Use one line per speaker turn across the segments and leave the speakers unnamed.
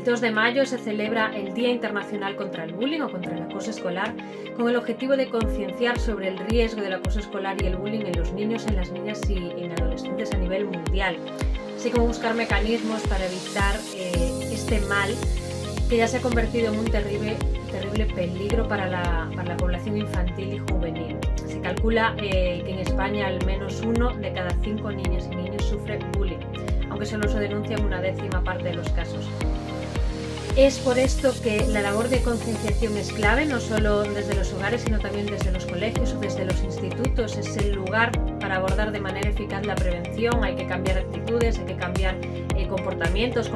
El 2 de mayo se celebra el Día Internacional contra el Bullying o contra el acoso escolar, con el objetivo de concienciar sobre el riesgo del acoso escolar y el bullying en los niños, en las niñas y en adolescentes a nivel mundial, así como buscar mecanismos para evitar este mal que ya se ha convertido en un terrible peligro para la población infantil y juvenil. Se calcula que en España al menos 1 de cada 5 niñas y niños sufre bullying, aunque solo se denuncia en una 10ª parte de los casos. Es por esto que la labor de concienciación es clave, no solo desde los hogares, sino también desde los colegios o desde los institutos. Es el lugar para abordar de manera eficaz la prevención. Hay que cambiar actitudes, hay que cambiar comportamientos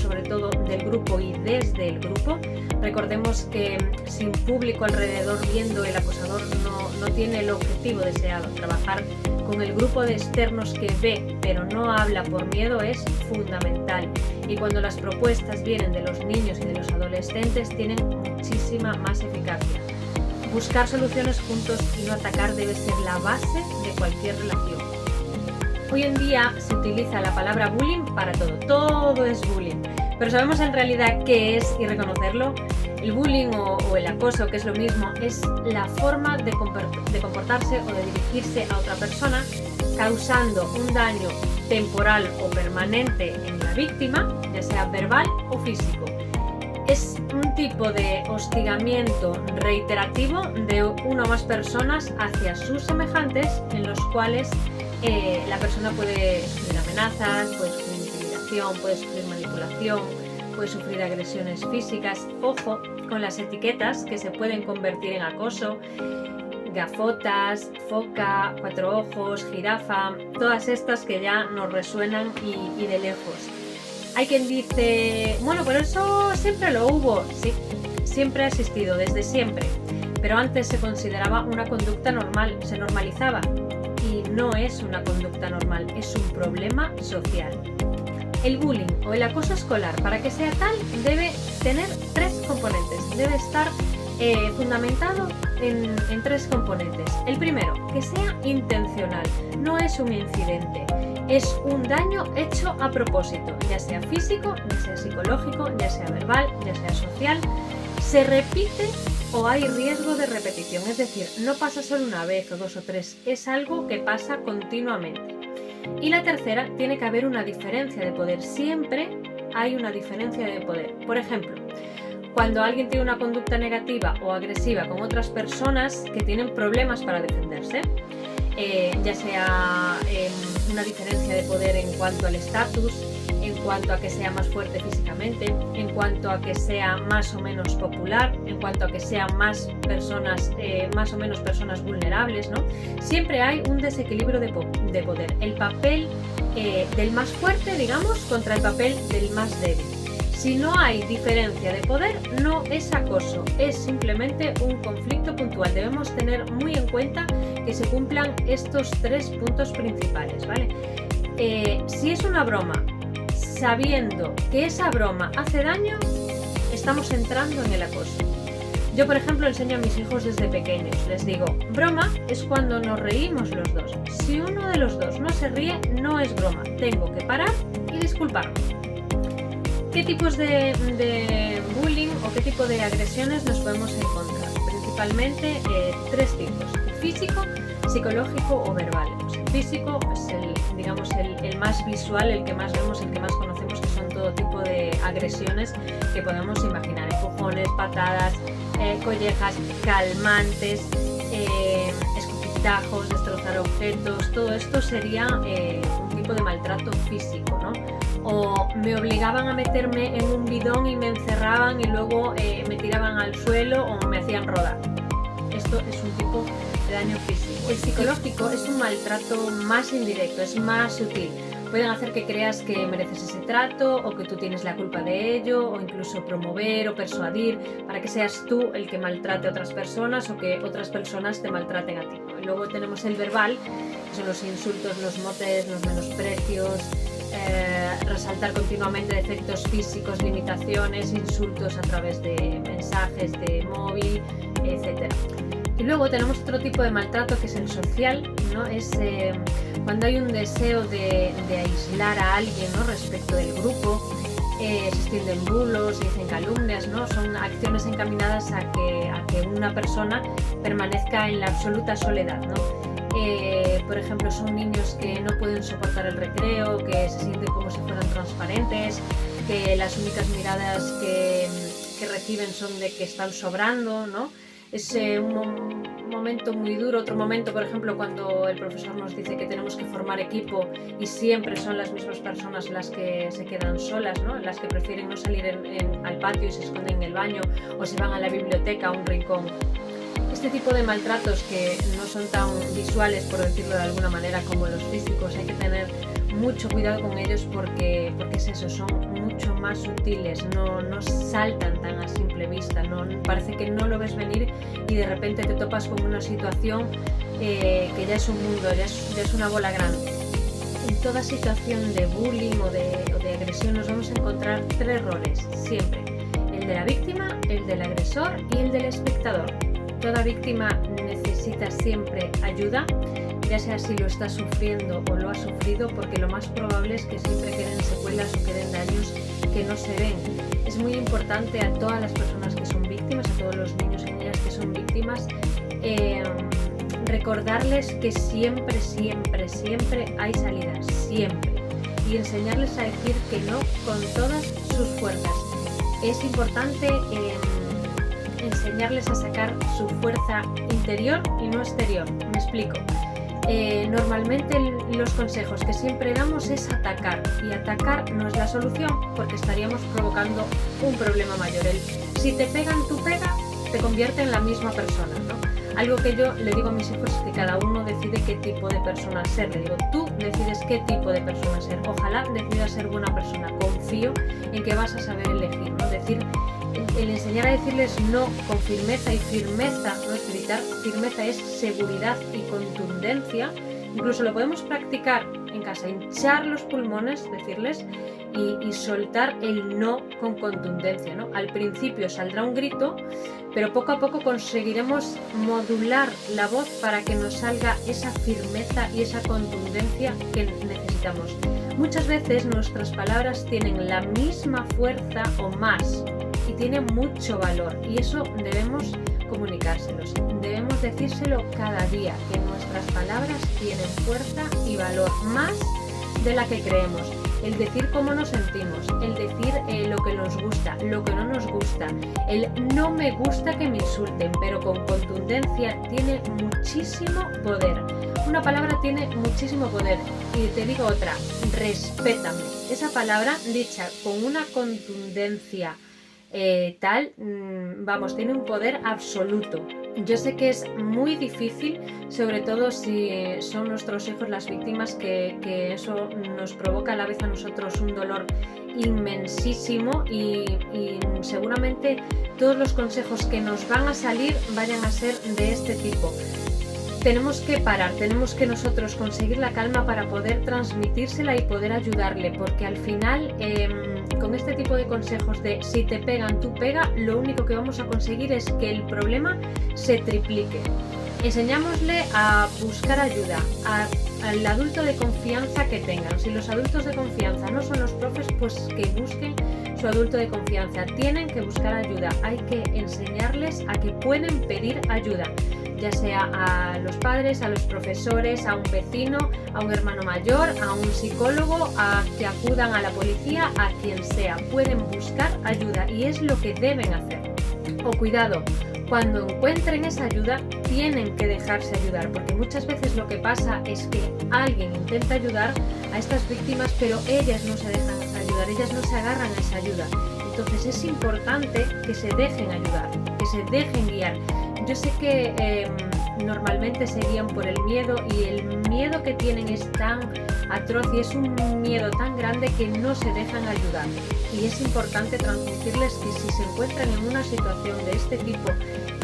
sobre todo del grupo y desde el grupo. Recordemos que sin público alrededor viendo, el acosador no tiene el objetivo deseado. Trabajar con el grupo de externos que ve pero no habla por miedo es fundamental, y cuando las propuestas vienen de los niños y de los adolescentes tienen muchísima más eficacia. Buscar soluciones juntos y no atacar debe ser la base de cualquier relación. Hoy en día se utiliza la palabra bullying para todo es bullying, pero ¿sabemos en realidad qué es y reconocerlo? El bullying o el acoso, que es lo mismo, es la forma de comportarse o de dirigirse a otra persona, causando un daño temporal o permanente en la víctima, ya sea verbal o físico. Es un tipo de hostigamiento reiterativo de una o más personas hacia sus semejantes, en los cuales la persona puede sufrir amenazas, puede sufrir intimidación, puede sufrir manipulación, puede sufrir agresiones físicas. Ojo con las etiquetas que se pueden convertir en acoso: gafotas, foca, 4 ojos, jirafa, todas estas que ya nos resuenan y de lejos. Hay quien dice, bueno, pero eso siempre lo hubo. Sí, siempre ha existido, desde siempre, pero antes se consideraba una conducta normal, se normalizaba, y no es una conducta normal, es un problema social. El bullying o el acoso escolar, para que sea tal, debe tener 3 componentes, debe estar fundamentado en 3 componentes. El primero, que sea intencional, no es un incidente, es un daño hecho a propósito, ya sea físico, ya sea psicológico, ya sea verbal, ya sea social. Se repite o hay riesgo de repetición, es decir, no pasa solo una vez o 2 o 3, es algo que pasa continuamente. Y la tercera, tiene que haber una diferencia de poder, siempre hay una diferencia de poder. Por ejemplo, cuando alguien tiene una conducta negativa o agresiva con otras personas que tienen problemas para defenderse, ya sea una diferencia de poder en cuanto al estatus, en cuanto a que sea más fuerte físicamente, en cuanto a que sea más o menos popular, en cuanto a que sean más o menos personas vulnerables, ¿no? Siempre hay un desequilibrio de poder. El papel del más fuerte, digamos, contra el papel del más débil. Si no hay diferencia de poder, no es acoso, es simplemente un conflicto puntual. Debemos tener muy en cuenta que se cumplan estos 3 puntos principales, ¿vale? Si es una broma, sabiendo que esa broma hace daño, estamos entrando en el acoso. Yo, por ejemplo, enseño a mis hijos desde pequeños. Les digo, broma es cuando nos reímos los dos. Si uno de los dos no se ríe, no es broma. Tengo que parar y disculparme. ¿Qué tipos de bullying o qué tipo de agresiones nos podemos encontrar? Principalmente 3 tipos: físico, psicológico o verbal. El físico es el más visual, el que más vemos, el que más conocemos, que son todo tipo de agresiones que podemos imaginar: empujones, patadas, collejas, calmantes, escupitajos, destrozar objetos. Todo esto sería un tipo de maltrato físico, ¿no? O me obligaban a meterme en un bidón y me encerraban y luego me tiraban al suelo o me hacían rodar. Esto es un tipo de daño físico. El psicológico es un maltrato más indirecto, es más sutil. Pueden hacer que creas que mereces ese trato o que tú tienes la culpa de ello, o incluso promover o persuadir para que seas tú el que maltrate a otras personas o que otras personas te maltraten a ti. Y luego tenemos el verbal, que son los insultos, los motes, los menosprecios, resaltar continuamente defectos físicos, limitaciones, insultos a través de mensajes de móvil, etc. Y luego tenemos otro tipo de maltrato, que es el social, ¿no? Es cuando hay un deseo de aislar a alguien, ¿no?, respecto del grupo, se extienden bulos, se dicen calumnias, ¿no? Son acciones encaminadas a que una persona permanezca en la absoluta soledad, ¿no? Por ejemplo, son niños que no pueden soportar el recreo, que se sienten como si fueran transparentes, que las únicas miradas que reciben son de que están sobrando, ¿no? Es un momento muy duro. Otro momento, por ejemplo, cuando el profesor nos dice que tenemos que formar equipo y siempre son las mismas personas las que se quedan solas, ¿no? Las que prefieren no salir al patio y se esconden en el baño o se van a la biblioteca, a un rincón. Este tipo de maltratos, que no son tan visuales, por decirlo de alguna manera, como los físicos, hay que tener mucho cuidado con ellos porque es eso, son mucho más sutiles, no saltan tan a simple vista, no parece que no lo ves venir y de repente te topas con una situación que ya es un mundo, ya es una bola grande. En toda situación de bullying o de agresión nos vamos a encontrar 3 roles, siempre: el de la víctima, el del agresor y el del espectador. Toda víctima necesita siempre ayuda, ya sea si lo está sufriendo o lo ha sufrido, porque lo más probable es que siempre queden secuelas o queden daños que no se ven. Es muy importante a todas las personas que son víctimas, a todos los niños y niñas que son víctimas, recordarles que siempre, siempre, siempre hay salidas, siempre. Y enseñarles a decir que no con todas sus fuerzas. Es importante enseñarles a sacar su fuerza interior y no exterior. Me explico. Normalmente los consejos que siempre damos es atacar, y atacar no es la solución porque estaríamos provocando un problema mayor. Si te pegan, tu pega te convierte en la misma persona, ¿no? Algo que yo le digo a mis hijos es que cada uno decide qué tipo de persona ser. Le digo, tú decides qué tipo de persona ser. Ojalá decidas ser buena persona. Confío en que vas a saber elegir, ¿no? Decir, el enseñar a decirles no con firmeza, y firmeza no es gritar, firmeza es seguridad y contundencia. Incluso lo podemos practicar en casa, hinchar los pulmones, decirles, y soltar el no con contundencia, ¿no? Al principio saldrá un grito, pero poco a poco conseguiremos modular la voz para que nos salga esa firmeza y esa contundencia que necesitamos. Muchas veces nuestras palabras tienen la misma fuerza o más, y tiene mucho valor, y eso debemos comunicárselos, debemos decírselo cada día, que nuestras palabras tienen fuerza y valor, más de la que creemos. El decir cómo nos sentimos, el decir lo que nos gusta, lo que no nos gusta, el no me gusta que me insulten, pero con contundencia, tiene muchísimo poder. Una palabra tiene muchísimo poder. Y te digo otra: respétame. Esa palabra dicha con una contundencia tiene un poder absoluto. Yo sé que es muy difícil, sobre todo si son nuestros hijos las víctimas, que eso nos provoca a la vez a nosotros un dolor inmensísimo, y seguramente todos los consejos que nos van a salir vayan a ser de este tipo. Tenemos que parar, tenemos que nosotros conseguir la calma para poder transmitírsela y poder ayudarle, porque al final con este tipo de consejos de si te pegan, tú pega, lo único que vamos a conseguir es que el problema se triplique. Enseñámosle a buscar ayuda, al adulto de confianza que tengan. Si los adultos de confianza no son los profes, pues que busquen su adulto de confianza. Tienen que buscar ayuda, hay que enseñarles a que pueden pedir ayuda, ya sea a los padres, a los profesores, a un vecino, a un hermano mayor, a un psicólogo, a que acudan a la policía, a quien sea. Pueden buscar ayuda y es lo que deben hacer. O cuidado, cuando encuentren esa ayuda, tienen que dejarse ayudar, porque muchas veces lo que pasa es que alguien intenta ayudar a estas víctimas, pero ellas no se dejan ayudar, ellas no se agarran a esa ayuda. Entonces es importante que se dejen ayudar, que se dejen guiar. Yo sé que normalmente se guían por el miedo, y el miedo que tienen es tan atroz y es un miedo tan grande que no se dejan ayudar. Y es importante transmitirles que si se encuentran en una situación de este tipo,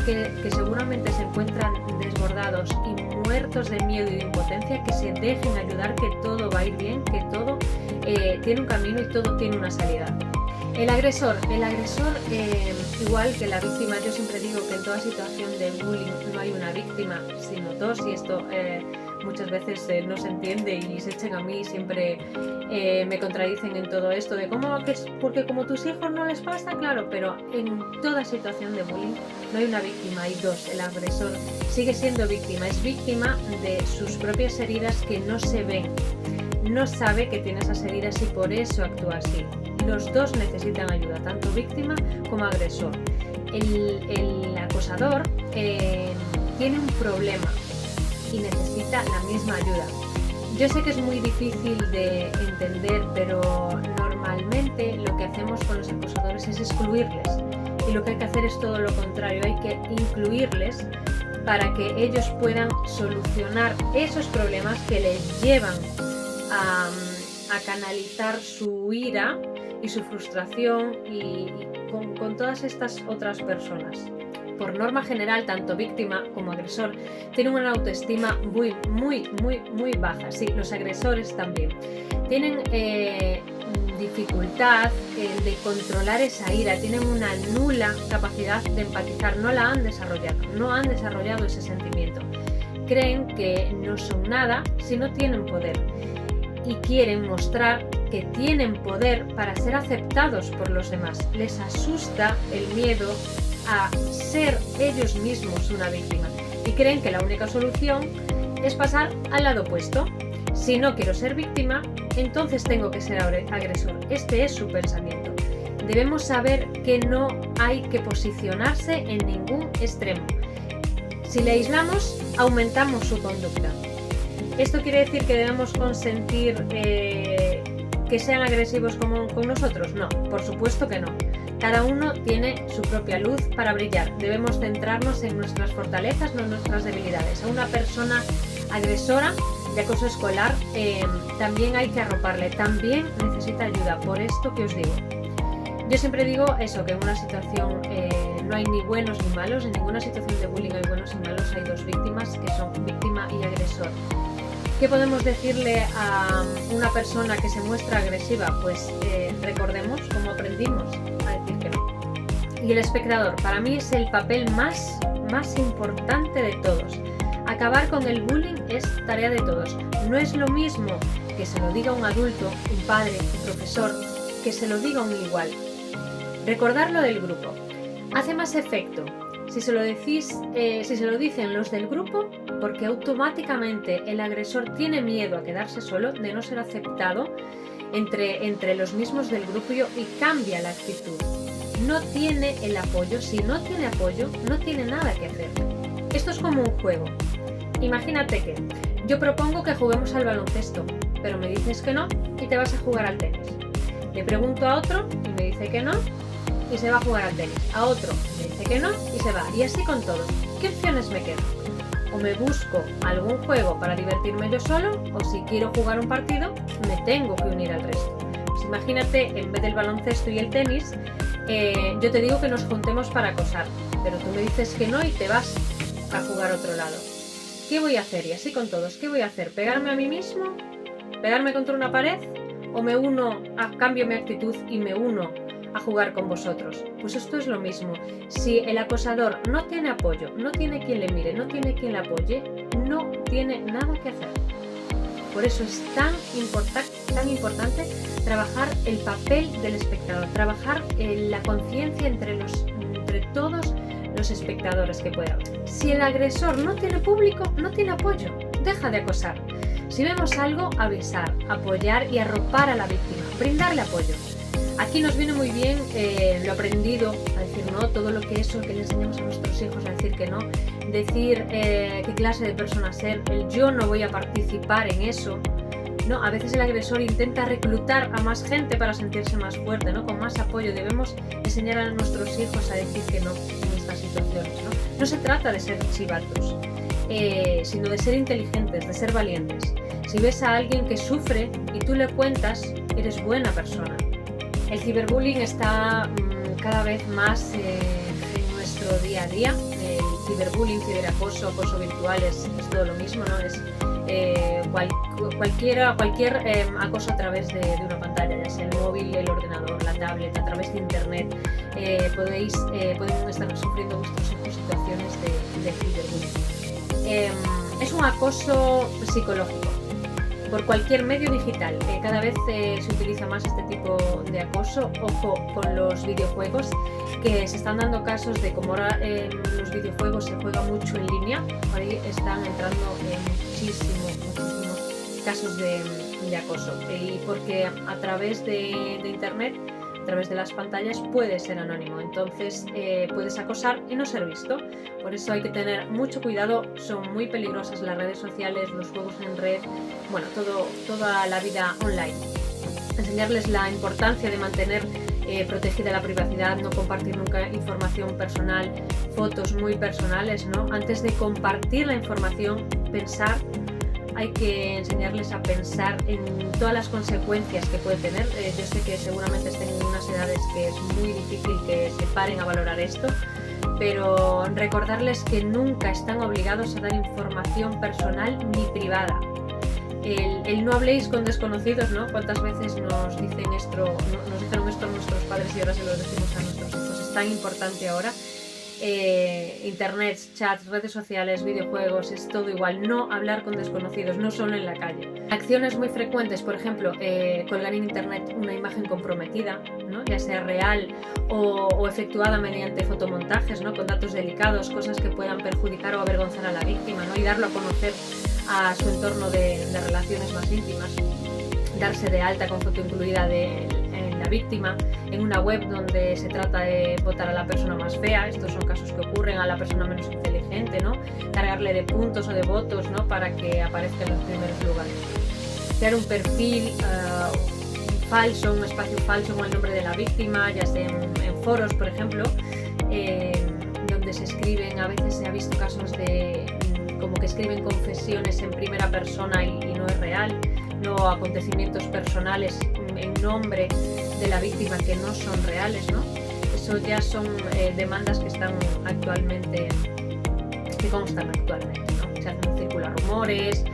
que seguramente se encuentran desbordados y muertos de miedo y de impotencia, que se dejen ayudar, que todo va a ir bien, que todo tiene un camino y todo tiene una salida. El agresor, igual que la víctima. Yo siempre digo que en toda situación de bullying no hay una víctima, sino dos, y esto muchas veces no se entiende y se echan a mí, siempre me contradicen en todo esto de cómo que es porque como tus hijos no les pasa, claro, pero en toda situación de bullying no hay una víctima, hay dos. El agresor sigue siendo víctima, es víctima de sus propias heridas que no se ven, no sabe que tiene esas heridas y por eso actúa así. Los dos necesitan ayuda, tanto víctima como agresor. El acosador tiene un problema y necesita la misma ayuda. Yo sé que es muy difícil de entender, pero normalmente lo que hacemos con los acosadores es excluirles. Y lo que hay que hacer es todo lo contrario, hay que incluirles para que ellos puedan solucionar esos problemas que les llevan a canalizar su ira y su frustración y con todas estas otras personas. Por norma general, tanto víctima como agresor tienen una autoestima muy baja. Sí, los agresores también. Tienen dificultad de controlar esa ira, tienen una nula capacidad de empatizar, no la han desarrollado ese sentimiento. Creen que no son nada si no tienen poder y quieren mostrar que tienen poder para ser aceptados por los demás. Les asusta el miedo a ser ellos mismos una víctima y creen que la única solución es pasar al lado opuesto. Si no quiero ser víctima, entonces tengo que ser agresor. Este es su pensamiento. Debemos saber que no hay que posicionarse en ningún extremo. Si le aislamos, aumentamos su conducta. ¿Esto quiere decir que debemos consentir que sean agresivos con nosotros? No, por supuesto que no. Cada uno tiene su propia luz para brillar. Debemos centrarnos en nuestras fortalezas, no en nuestras debilidades. A una persona agresora de acoso escolar también hay que arroparle, también necesita ayuda, por esto que os digo. Yo siempre digo eso, que en una situación no hay ni buenos ni malos, en ninguna situación de bullying hay buenos y malos, hay dos víctimas que son víctima y agresor. ¿Qué podemos decirle a una persona que se muestra agresiva? Pues recordemos cómo aprendimos a decir que no. Y el espectador, para mí es el papel más importante de todos. Acabar con el bullying es tarea de todos. No es lo mismo que se lo diga un adulto, un padre, un profesor, que se lo diga un igual. Recordarlo del grupo. Hace más efecto si se lo dicen los del grupo, porque automáticamente el agresor tiene miedo a quedarse solo, de no ser aceptado entre los mismos del grupo y cambia la actitud. No tiene el apoyo. Si no tiene apoyo, no tiene nada que hacer. Esto es como un juego. Imagínate que yo propongo que juguemos al baloncesto, pero me dices que no y te vas a jugar al tenis. Le pregunto a otro y me dice que no y se va a jugar al tenis. A otro me dice que no y se va. Y así con todos. ¿Qué opciones me quedan? O me busco algún juego para divertirme yo solo, o si quiero jugar un partido, me tengo que unir al resto. Pues imagínate, en vez del baloncesto y el tenis, yo te digo que nos juntemos para acosar, pero tú me dices que no y te vas a jugar a otro lado. ¿Qué voy a hacer? Y así con todos. ¿Qué voy a hacer? ¿Pegarme a mí mismo? ¿Pegarme contra una pared? ¿O me uno, cambio mi actitud y me uno a jugar con vosotros? Pues esto es lo mismo. Si el acosador no tiene apoyo, no tiene quien le mire, no tiene quien le apoye, no tiene nada que hacer. Por eso es tan importante trabajar el papel del espectador, trabajar la conciencia entre todos los espectadores que pueda haber. Si el agresor no tiene público, no tiene apoyo, deja de acosar. Si vemos algo, avisar, apoyar y arropar a la víctima, brindarle apoyo. Aquí nos viene muy bien lo aprendido, a decir no, todo lo que eso que le enseñamos a nuestros hijos, a decir que no, decir qué clase de persona ser, el yo no voy a participar en eso. No, a veces el agresor intenta reclutar a más gente para sentirse más fuerte, ¿no? Con más apoyo. Debemos enseñar a nuestros hijos a decir que no en estas situaciones, ¿no? No se trata de ser chivatos, sino de ser inteligentes, de ser valientes. Si ves a alguien que sufre y tú le cuentas, eres buena persona. El ciberbullying está cada vez más en nuestro día a día. El ciberbullying, ciberacoso, acoso virtual es todo lo mismo, ¿no? Es cualquier acoso a través de una pantalla, ya sea el móvil, el ordenador, la tablet, a través de internet. Pueden estar sufriendo vuestros hijos situaciones de ciberbullying. Es un acoso psicológico por cualquier medio digital. Cada vez se utiliza más este tipo de acoso. Ojo con los videojuegos, que se están dando casos de como ahora en los videojuegos se juega mucho en línea, por ahí están entrando muchísimos casos de acoso. Y porque a través de internet, a través de las pantallas, puede ser anónimo, entonces puedes acosar y no ser visto. Por eso hay que tener mucho cuidado, son muy peligrosas las redes sociales, los juegos en red, bueno, toda la vida online. Enseñarles la importancia de mantener protegida la privacidad, no compartir nunca información personal, fotos muy personales, ¿no? Antes de compartir la información, pensar. Hay que enseñarles a pensar en todas las consecuencias que puede tener. Yo sé que seguramente estén en unas edades que es muy difícil que se paren a valorar esto, pero recordarles que nunca están obligados a dar información personal ni privada. El no habléis con desconocidos, ¿no? ¿Cuántas veces nos dijeron esto nuestros padres y ahora se lo decimos a nuestros hijos? Es tan importante ahora. Internet, chats, redes sociales, videojuegos, es todo igual. No hablar con desconocidos, no solo en la calle. Acciones muy frecuentes, por ejemplo, colgar en internet una imagen comprometida, ¿no? Ya sea real o efectuada mediante fotomontajes, ¿no? Con datos delicados, cosas que puedan perjudicar o avergonzar a la víctima, ¿no? Y darlo a conocer a su entorno de relaciones más íntimas. Darse de alta con foto incluida de la víctima en una web donde se trata de votar a la persona más fea. Estos son casos que ocurren, a la persona menos inteligente, ¿no? Cargarle de puntos o de votos, ¿no? Para que aparezca en los primeros lugares. Crear un perfil falso, un espacio falso con el nombre de la víctima, ya sea en foros, por ejemplo, donde se escriben, a veces se ha visto casos de como que escriben confesiones en primera persona y no es real, no acontecimientos personales en nombre de la víctima que no son reales, ¿no? Eso ya son demandas que están actualmente, que constan actualmente, ¿no? Se hacen circular rumores,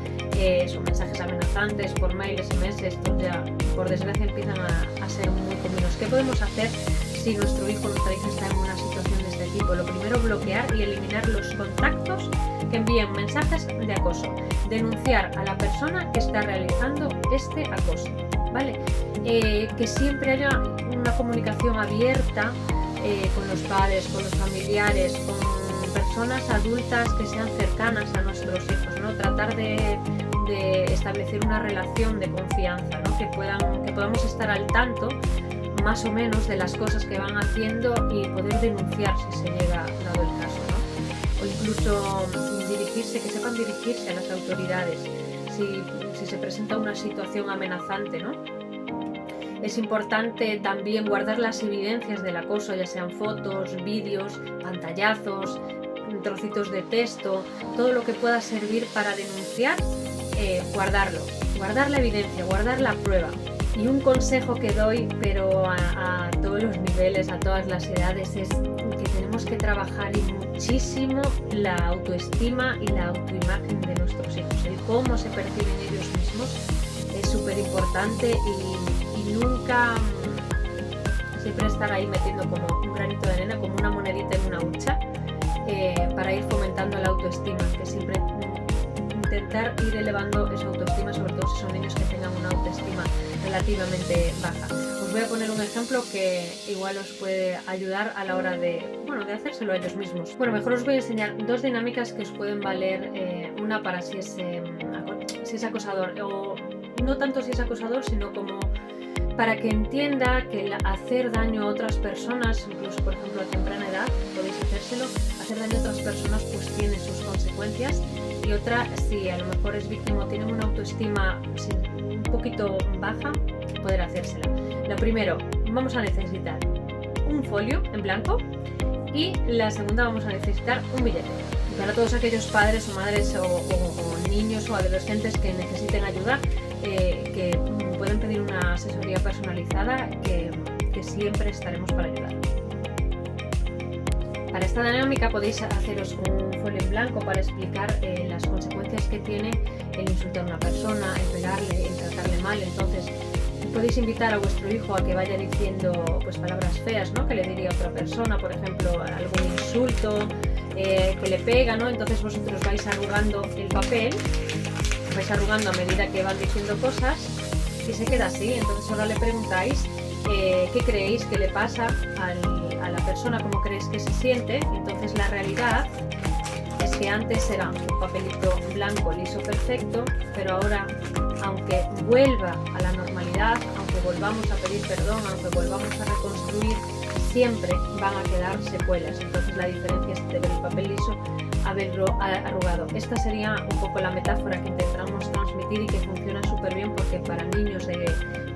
son mensajes amenazantes por mail, SMS, estos ya por desgracia empiezan a ser muy comunes. ¿Qué podemos hacer si nuestro hijo o nuestra hija está en una situación de este tipo? Lo primero, bloquear y eliminar los contactos que envíen mensajes de acoso. Denunciar a la persona que está realizando este acoso, ¿vale? Que siempre haya una comunicación abierta con los padres, con los familiares, con personas adultas que sean cercanas a nuestros hijos, ¿no? Tratar de establecer una relación de confianza, ¿no? Que podamos estar al tanto más o menos de las cosas que van haciendo y poder denunciar si se llega dado el caso, ¿no? O incluso que sepan dirigirse a las autoridades si se presenta una situación amenazante, ¿no? Es importante también guardar las evidencias del acoso, ya sean fotos, vídeos, pantallazos, trocitos de texto, todo lo que pueda servir para denunciar, guardarlo, guardar la evidencia, guardar la prueba. Y un consejo que doy, pero a todos los niveles, a todas las edades, es que tenemos que trabajar muchísimo la autoestima y la autoimagen de nuestros hijos. El cómo se perciben ellos mismos es súper importante y nunca siempre estar ahí metiendo como un granito de arena, como una monedita en una hucha, para ir fomentando la autoestima, que siempre intentar ir elevando esa autoestima, sobre todo si son niños que tengan una autoestima relativamente baja. Os voy a poner un ejemplo que igual os puede ayudar a la hora de hacérselo a ellos mismos. Bueno, mejor os voy a enseñar dos dinámicas que os pueden valer, una para si es acosador, o no tanto si es acosador, sino como para que entienda que el hacer daño a otras personas, incluso por ejemplo a temprana edad, podéis hacérselo, hacer daño a otras personas pues tiene sus consecuencias. Y otra, si a lo mejor es víctima o tiene una autoestima un poquito baja, poder hacérsela. Lo primero, vamos a necesitar un folio en blanco y la segunda vamos a necesitar un billete. Y para todos aquellos padres o madres o niños o adolescentes que necesiten ayuda, que pueden pedir una asesoría personalizada, que siempre estaremos para ayudar. Para esta dinámica podéis haceros un folio en blanco para explicar las consecuencias que tiene el insultar a una persona, el pegarle, el tratarle mal. Entonces podéis invitar a vuestro hijo a que vaya diciendo pues palabras feas, ¿no? Que le diría a otra persona, por ejemplo, algún insulto, que le pega, ¿no? Entonces vosotros vais arrugando el papel, vais arrugando a medida que van diciendo cosas y se queda así. Entonces ahora le preguntáis qué creéis que le pasa a la persona, cómo creéis que se siente. Entonces la realidad es que antes era un papelito blanco, liso, perfecto, pero ahora, aunque vuelva a la normalidad, aunque volvamos a pedir perdón, aunque volvamos a reconstruir, siempre van a quedar secuelas. Entonces la diferencia es de ver el papel liso a verlo arrugado. Esta sería un poco la metáfora que intentamos transmitir y que funciona súper bien, porque para niños de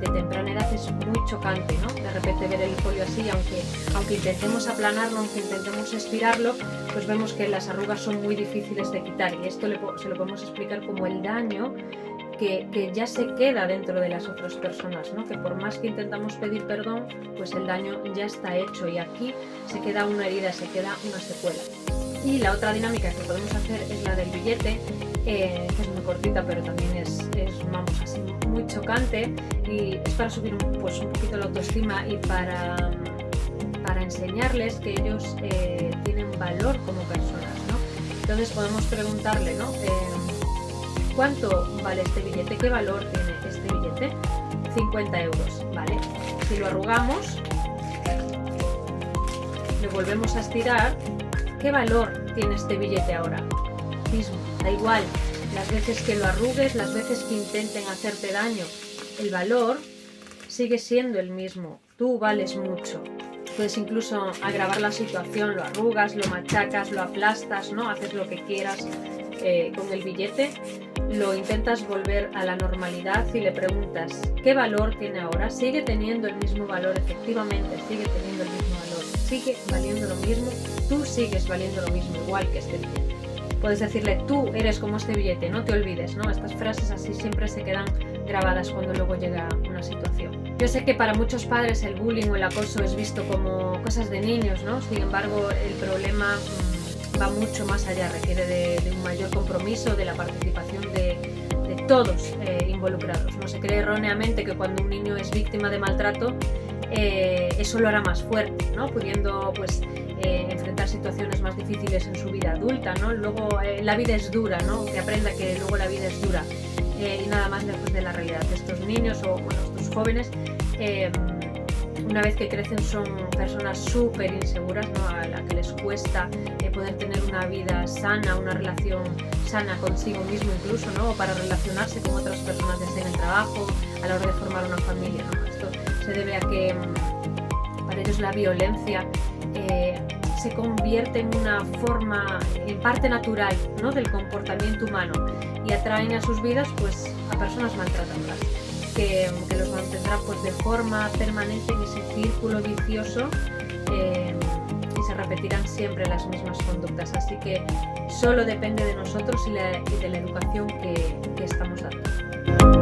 temprana edad es muy chocante, ¿no? De repente ver el folio así, aunque intentemos aplanarlo, aunque intentemos estirarlo, pues vemos que las arrugas son muy difíciles de quitar, y esto se lo podemos explicar como el daño que ya se queda dentro de las otras personas, ¿no? Que por más que intentamos pedir perdón, pues el daño ya está hecho y aquí se queda una herida, se queda una secuela. Y la otra dinámica que podemos hacer es la del billete, que es muy cortita, pero también es vamos, así muy chocante, y es para subir un poquito la autoestima y para enseñarles que ellos tienen valor como personas, ¿no? Entonces podemos preguntarle, ¿no? ¿Cuánto vale este billete? ¿Qué valor tiene este billete? 50 euros, ¿vale? Si lo arrugamos, lo volvemos a estirar, ¿qué valor tiene este billete ahora? Mismo, da igual, las veces que lo arrugues, las veces que intenten hacerte daño, el valor sigue siendo el mismo, tú vales mucho. Puedes incluso agravar la situación, lo arrugas, lo machacas, lo aplastas, ¿no? Haces lo que quieras con el billete, lo intentas volver a la normalidad y le preguntas ¿qué valor tiene ahora? ¿Sigue teniendo el mismo valor? Efectivamente, sigue teniendo el mismo valor, sigue valiendo lo mismo, tú sigues valiendo lo mismo, igual que este billete. Puedes decirle, tú eres como este billete, no te olvides, ¿no? Estas frases así siempre se quedan grabadas cuando luego llega una situación. Yo sé que para muchos padres el bullying o el acoso es visto como cosas de niños, ¿no? Sin embargo, el problema va mucho más allá, requiere de un mayor compromiso, de la participación de todos involucrados. No se cree erróneamente que cuando un niño es víctima de maltrato, eso lo hará más fuerte, ¿no? Pudiendo enfrentar situaciones más difíciles en su vida adulta, ¿no? Luego la vida es dura, ¿no? Que aprenda que luego la vida es dura, y nada más lejos de la realidad. Estos niños o estos jóvenes, una vez que crecen, son personas súper inseguras, ¿no? A la que les cuesta poder tener una vida sana, una relación sana consigo mismo incluso, ¿no? O para relacionarse con otras personas, ya sea en el trabajo, a la hora de formar una familia, ¿no? Esto se debe a que para ellos la violencia se convierte en una forma, en parte natural, ¿no? Del comportamiento humano, y atraen a sus vidas pues a personas maltratadoras que los mantendrán pues de forma permanente en ese círculo vicioso, y se repetirán siempre las mismas conductas. Así que solo depende de nosotros y de la educación que estamos dando.